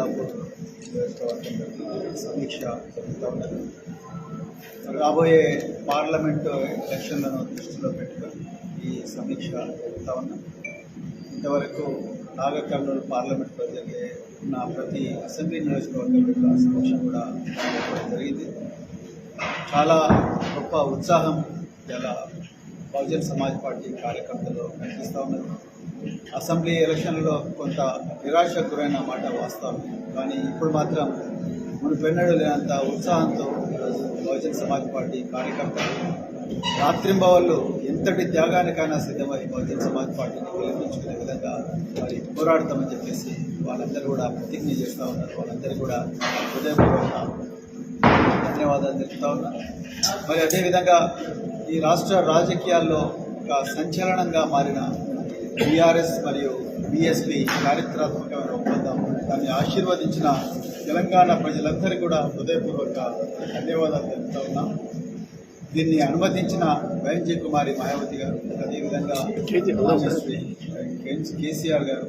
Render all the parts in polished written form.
కొల్లాపూర్ సమీక్ష జరుగుతూ ఉన్నది. రాబోయే పార్లమెంటు ఎలక్షన్లను దృష్టిలో పెట్టుకొని ఈ సమీక్ష జరుగుతూ ఉన్నాం. ఇంతవరకు నాగర్ కర్నూలు పార్లమెంట్లో జరిగే ఉన్న ప్రతి అసెంబ్లీ నియోజకవర్గంలో సమీక్ష కూడా జరిగింది. చాలా గొప్ప ఉత్సాహం ఇలా బహుజన్ సమాజ్ పార్టీ కార్యకర్తలు కనిపిస్తూ ఉన్నారు. అసెంబ్లీ ఎలక్షన్లో కొంత నిరాశకు గురైన మాట వాస్తవం, కానీ ఇప్పుడు మాత్రం మునుపెన్నడూ లేనంత ఉత్సాహంతో ఈరోజు బహుజన్ సమాజ్ పార్టీ కార్యకర్తలు రాత్రింబవళ్ళు ఎంతటి త్యాగానికైనా సిద్ధమై బహుజన్ సమాజ్ పార్టీని గెలిపించుకునే విధంగా మరి పోరాడతామని చెప్పేసి వాళ్ళందరూ కూడా ప్రతిజ్ఞ చేస్తూ ఉన్నారు. వాళ్ళందరూ కూడా హృదయపూర్వక ధన్యవాదాలు తెలుపుతా ఉన్నారు. మరి అదేవిధంగా ఈ రాష్ట్ర రాజకీయాల్లో ఒక సంచలనంగా మారిన బీఆర్ఎస్ మరియు బీఎస్పీ చారిత్రాత్మకమైన ఒప్పందం, దాన్ని ఆశీర్వదించిన తెలంగాణ ప్రజలందరికీ కూడా హృదయపూర్వక ధన్యవాదాలు తెలుపుతా ఉన్నాం. దీన్ని అనుమతించిన వైఎన్జీ కుమారి మాయావతి గారు, అదేవిధంగా కేసీఆర్ గారు,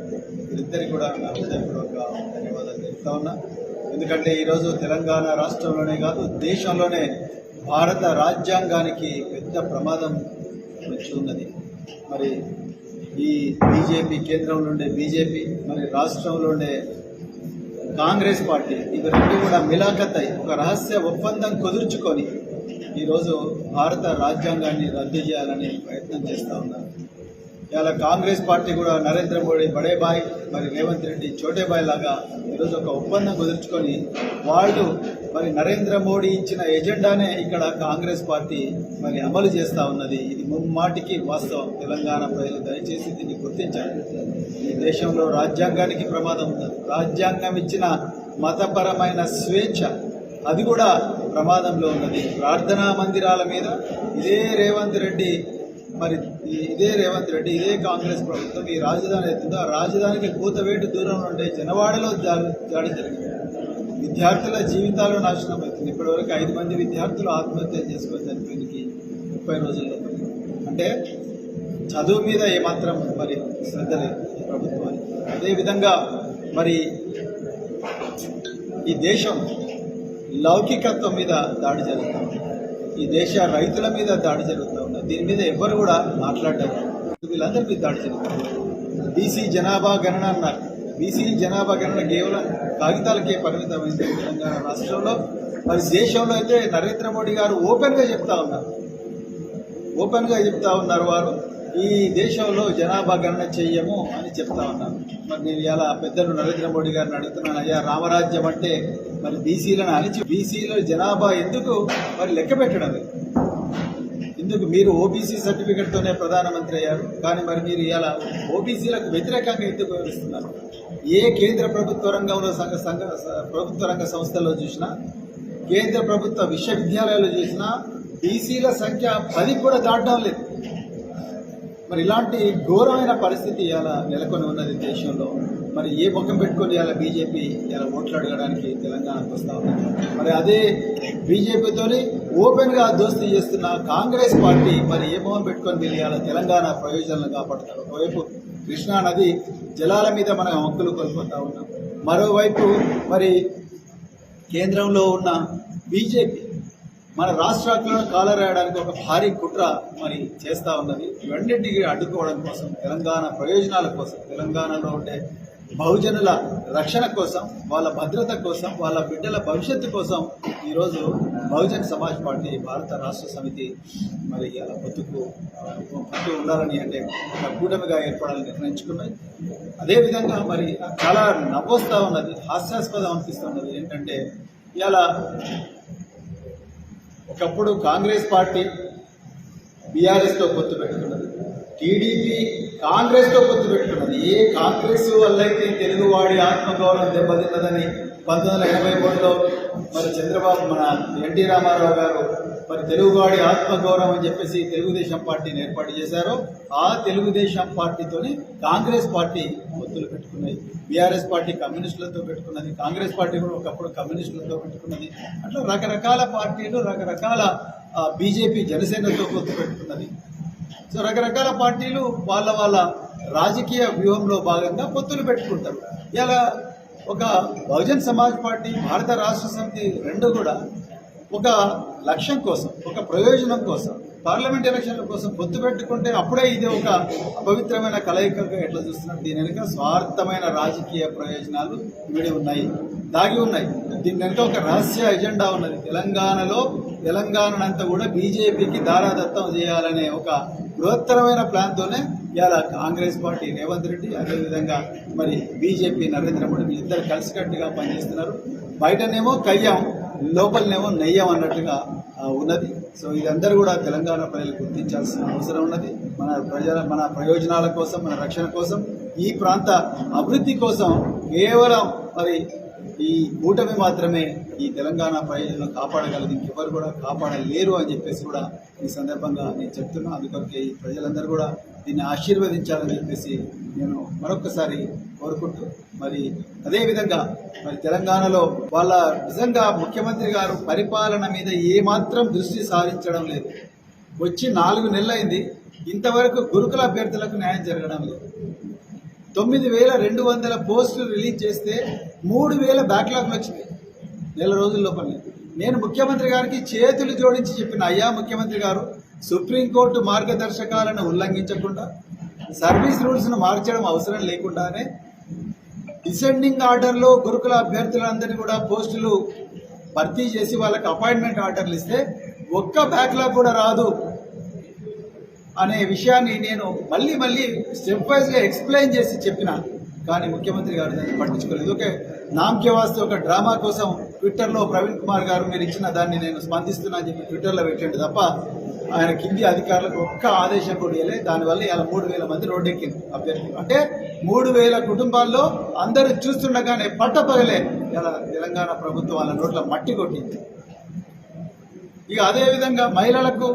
వీరిద్దరికీ కూడా నా హృదయపూర్వక ధన్యవాదాలు తెలుపుతా ఉన్నా. ఎందుకంటే ఈరోజు తెలంగాణ రాష్ట్రంలోనే కాదు దేశంలోనే భారత రాజ్యాంగానికి పెద్ద ప్రమాదం వచ్చి ఉన్నది. మరి ఈ బీజేపీ, కేంద్రంలో ఉండే బీజేపీ, మరి రాష్ట్రంలో ఉండే కాంగ్రెస్ పార్టీ, ఇవి రెండు కూడా మిలాఖత్ ఒక రహస్య ఒప్పందం కుదుర్చుకొని ఈరోజు భారత రాజ్యాంగాన్ని రద్దు చేయాలని ప్రయత్నం చేస్తూ ఉన్నారు. ఇలా కాంగ్రెస్ పార్టీ కూడా నరేంద్ర మోడీ బడే బాయ్, మరి రేవంత్ రెడ్డి చోటే బాయ్ లాగా ఈరోజు ఒక ఒప్పందం కుదుర్చుకొని వాళ్ళు మరి నరేంద్ర మోడీ ఇచ్చిన ఎజెండానే ఇక్కడ కాంగ్రెస్ పార్టీ మరి అమలు చేస్తూ ఉన్నది. ఇది ముమ్మాటికి వాస్తవం. తెలంగాణ ప్రజలు దయచేసి దీన్ని గుర్తించాలి. ఈ దేశంలో రాజ్యాంగానికి ప్రమాదం ఉన్నది. రాజ్యాంగం ఇచ్చిన మతపరమైన స్వేచ్ఛ అది కూడా ప్రమాదంలో ఉన్నది. ప్రార్థనా మందిరాల మీద ఇదే రేవంత్ రెడ్డి, ఇదే కాంగ్రెస్ ప్రభుత్వం ఈ రాజధాని ఎత్తుందో ఆ రాజధానికి కూతవేటు దూరంలో ఉండే జనవాడలో దాడి జరిగింది. విద్యార్థుల జీవితాలు నాశనం అవుతుంది. ఇప్పటివరకు 5 మంది విద్యార్థులు ఆత్మహత్య చేసుకొని చనిపోయింది 30 రోజుల్లో. అంటే చదువు మీద ఏమాత్రం మరి శ్రద్ధ లేదు ప్రభుత్వానికి. అదేవిధంగా మరి ఈ దేశం లౌకికత్వం మీద దాడి జరుగుతూ ఉంది. ఈ దేశ రైతుల మీద దాడి జరుగుతూ ఉన్నది. దీని మీద ఎవ్వరు కూడా మాట్లాడారు. వీళ్ళందరి మీద దాడి జరుగుతుంది. బీసీ జనాభా గణన అన్నారు. బీసీ జనాభా గణన కేవలం కాగితాలకే పరిమితమైంది తెలంగాణ రాష్ట్రంలో. మరి దేశంలో అయితే నరేంద్ర మోడీ గారు ఓపెన్గా చెప్తా ఉన్నారు వారు ఈ దేశంలో జనాభా గణన చెయ్యము అని చెప్తా ఉన్నారు. మరి నేను ఇలా పెద్దలు నరేంద్ర మోడీ గారిని అడుగుతున్నాను, అయ్యా రామరాజ్యం అంటే మరి బీసీలను అణిచి బీసీల జనాభా ఎందుకు మరి లెక్క పెట్టడం? ఎందుకు మీరు ఓబీసీ సర్టిఫికెట్తోనే ప్రధానమంత్రి అయ్యారు, కానీ మరి మీరు ఇలా ఓబీసీలకు వ్యతిరేకంగా ఎందుకు వివరిస్తున్నారు? ఏ కేంద్ర ప్రభుత్వ రంగంలో ప్రభుత్వ రంగ సంస్థల్లో చూసినా, కేంద్ర ప్రభుత్వ విశ్వవిద్యాలయాలు చూసినా బీసీల సంఖ్య 10 కూడా దాటడం లేదు. మరి ఇలాంటి ఘోరమైన పరిస్థితి ఇలా నెలకొని ఉన్నది దేశంలో. మరి ఏ ముఖం పెట్టుకొని ఇలా బీజేపీ ఇలా ఓట్లు అడగడానికి తెలంగాణకు వస్తూ ఉన్నారు. మరి అదే బీజేపీతోని ఓపెన్గా దోస్తీ చేస్తున్న కాంగ్రెస్ పార్టీ మరి ఏ మొహం పెట్టుకొని వీళ్ళు ఇలా తెలంగాణ ప్రయోజనాలను కాపాడుతారు. ఒకవైపు కృష్ణా నది జలాల మీద మనం హక్కులు కోల్పోతూ ఉన్నాం, మరోవైపు మరి కేంద్రంలో ఉన్న బీజేపీ మన రాష్ట్రాలను కాలరాయడానికి ఒక భారీ కుట్ర మరి చేస్తూ ఉన్నది. ఇవన్నింటినీ అడ్డుకోవడం కోసం, తెలంగాణ ప్రయోజనాల కోసం, తెలంగాణలో ఉండే బహుజనుల రక్షణ కోసం, వాళ్ళ భద్రత కోసం, వాళ్ళ బిడ్డల భవిష్యత్తు కోసం ఈరోజు బహుజన్ సమాజ్ పార్టీ భారత రాష్ట్ర సమితి మరి అలా పొత్తు ఉండాలని, అంటే ఒక కూటమిగా ఏర్పడాలని నిర్ణయించుకున్నాయి. అదేవిధంగా మరి చాలా నవ్వొస్తూ ఉన్నది, హాస్యాస్పదం అనిపిస్తూ ఉన్నది. ఏంటంటే ఇలా ఒకప్పుడు కాంగ్రెస్ పార్టీ బీఆర్ఎస్తో పొత్తు పెట్టుకున్నది, టీడీపీ కాంగ్రెస్తో పొత్తు పెట్టుకున్నది. ఏ కాంగ్రెస్ వల్లైతే తెలుగువాడి ఆత్మగౌరవం దెబ్బతిన్నదని 1983లో మరి చంద్రబాబు మన ఎన్టీ రామారావు గారు మరి తెలుగువాడి ఆత్మగౌరవం అని చెప్పేసి తెలుగుదేశం పార్టీని ఏర్పాటు చేశారో, ఆ తెలుగుదేశం పార్టీతోని కాంగ్రెస్ పార్టీ పొత్తులు పెట్టుకున్నాయి. బీఆర్ఎస్ పార్టీ కమ్యూనిస్టులతో పెట్టుకున్నది, కాంగ్రెస్ పార్టీ కూడా ఒకప్పుడు కమ్యూనిస్టులతో పెట్టుకున్నది. అట్లా రకరకాల పార్టీలు, రకరకాల బీజేపీ జనసేనతో పొత్తు పెట్టుకున్నది. సో రకరకాల పార్టీలు వాళ్ళ రాజకీయ వ్యూహంలో భాగంగా పొత్తులు పెట్టుకుంటారు. ఇలా ఒక బహుజన్ సమాజ్ పార్టీ, భారత రాష్ట్ర సమితి రెండు కూడా ఒక లక్ష్యం కోసం, ఒక ప్రయోజనం కోసం, పార్లమెంట్ ఎలక్షన్ల కోసం పొత్తు పెట్టుకుంటే అప్పుడే ఇది ఒక అపవిత్రమైన కలయికగా ఎట్లా చూస్తున్నారు? దీని వెనుక స్వార్థమైన రాజకీయ ప్రయోజనాలు ఇమిడి ఉన్నాయి, దాగి ఉన్నాయి. దీని వెనుక ఒక రహస్య ఎజెండా ఉన్నది. తెలంగాణనంతా కూడా బీజేపీకి దారాదత్తం చేయాలనే ఒక బృహత్తరమైన ప్లాన్తోనే ఇవాళ కాంగ్రెస్ పార్టీ రేవంత్ రెడ్డి, అదేవిధంగా మరి బీజేపీ నరేంద్ర మోడీ వీళ్ళిద్దరు కలిసికట్టుగా పనిచేస్తున్నారు. బయటనేమో కయ్యం, లోపలనేమో నెయ్యం అన్నట్టుగా ఉన్నది. సో ఇదందరూ కూడా తెలంగాణ ప్రజలు గుర్తించాల్సిన అవసరం ఉన్నది. మన ప్రయోజనాల కోసం, మన రక్షణ కోసం, ఈ ప్రాంత అభివృద్ధి కోసం కేవలం మరి ఈ కూటమి మాత్రమే ఈ తెలంగాణ ప్రయోజనం కాపాడగలదు, ఇంకెవరు కూడా కాపాడలేరు అని చెప్పేసి కూడా ఈ సందర్భంగా నేను చెప్తున్నా. అందుకొరకే ఈ ప్రజలందరూ కూడా దీన్ని ఆశీర్వదించాలని చెప్పేసి నేను మరొకసారి కోరుకుంటూ, మరి అదేవిధంగా మరి తెలంగాణలో వాళ్ళ నిజంగా ముఖ్యమంత్రి గారు పరిపాలన మీద ఏమాత్రం దృష్టి సారించడం లేదు. వచ్చి 4 నెలలైంది, ఇంతవరకు గురుకుల అభ్యర్థులకు న్యాయం జరగడం లేదు. 9,200 పోస్టులు రిలీజ్ చేస్తే 3,000 బ్యాక్లాగ్లు వచ్చినాయి నెల రోజుల లోపలనే. నేను ముఖ్యమంత్రి గారికి చేతులు జోడించి చెప్పిన, అయ్యా ముఖ్యమంత్రి గారు, సుప్రీంకోర్టు మార్గదర్శకాలను ఉల్లంఘించకుండా, సర్వీస్ రూల్స్ను మార్చడం అవసరం లేకుండానే డిసెండింగ్ ఆర్డర్లో గురుకుల అభ్యర్థులందరినీ కూడా పోస్టులు భర్తీ చేసి వాళ్ళకి అపాయింట్మెంట్ ఆర్డర్లు ఇస్తే ఒక్క బ్యాక్లాగ్ కూడా రాదు అనే విషయాన్ని నేను మళ్ళీ స్టెప్ వైజ్గా ఎక్స్ప్లెయిన్ చేసి చెప్పిన. కానీ ముఖ్యమంత్రి గారు దాన్ని పట్టించుకోలేదు. ఓకే, నామకే వాస్తే ఒక డ్రామా కోసం ట్విట్టర్లో ప్రవీణ్ కుమార్ గారు మీరు ఇచ్చిన దాన్ని నేను స్పందిస్తున్నా అని చెప్పి ట్విట్టర్లో పెట్టండి తప్ప ఆయన కింది అధికారులకు ఒక్క ఆదేశం కూడా ఇవ్వలేదు. దానివల్ల ఇలా 3,000 మంది రోడ్డెక్కింది అభ్యర్థులు. అంటే 3,000 కుటుంబాల్లో అందరూ చూస్తుండగానే పట్టపగలే ఇలా తెలంగాణ ప్రభుత్వం వాళ్ళ నోట్ల మట్టి కొట్టింది. ఇక అదేవిధంగా మహిళలకు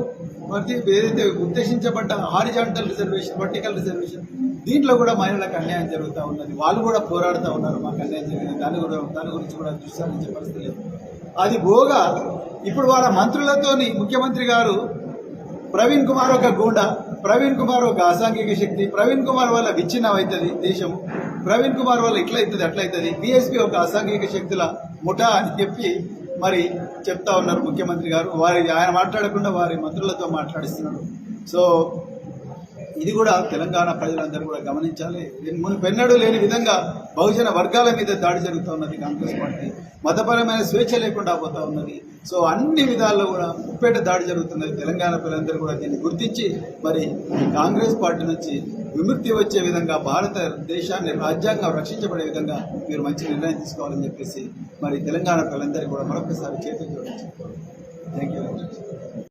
మరి ఏదైతే ఉద్దేశించబడ్డ హారిజాంటల్ రిజర్వేషన్, వర్టికల్ రిజర్వేషన్, దీంట్లో కూడా మహిళలకు అన్యాయం జరుగుతూ ఉన్నది. వాళ్ళు కూడా పోరాడుతూ ఉన్నారు, మాకు అన్యాయం జరిగింది, దాని గురించి కూడా చూసారించే పరిస్థితి లేదు. అది పోగా ఇప్పుడు వాళ్ళ మంత్రులతోని ముఖ్యమంత్రి గారు ప్రవీణ్ కుమార్ ఒక గూండా, ప్రవీణ్ కుమార్ ఒక అసాంఘిక శక్తి, ప్రవీణ్ కుమార్ వల్ల విచ్ఛిన్నం అవుతుంది దేశము, ప్రవీణ్ కుమార్ వల్ల ఇట్లయితుంది అట్లయితుంది, బీఎస్పీ ఒక అసాంఘిక శక్తుల ముఠా అని చెప్పి మరి చెప్తా ఉన్నారు ముఖ్యమంత్రి గారు. ఆయన మాట్లాడకుండా వారి మంత్రులతో మాట్లాడిస్తున్నాడు. సో ఇది కూడా తెలంగాణ ప్రజలందరూ కూడా గమనించాలి. మునుపెన్నడూ లేని విధంగా బహుజన వర్గాల మీద దాడి జరుగుతూ ఉన్నది కాంగ్రెస్ పార్టీ. మతపరమైన స్వేచ్ఛ లేకుండా పోతా ఉన్నది. సో అన్ని విధాల్లో కూడా ముప్పేట దాడి జరుగుతున్నది. తెలంగాణ ప్రజలందరూ కూడా దీన్ని గుర్తించి మరి కాంగ్రెస్ పార్టీ నుంచి విముక్తి వచ్చే విధంగా, భారతదేశాన్ని రాజ్యాంగం రక్షించబడే విధంగా మీరు మంచి నిర్ణయం తీసుకోవాలని చెప్పేసి మరి తెలంగాణ ప్రజలందరికీ కూడా మరొకసారి చేతులు జోడించారు.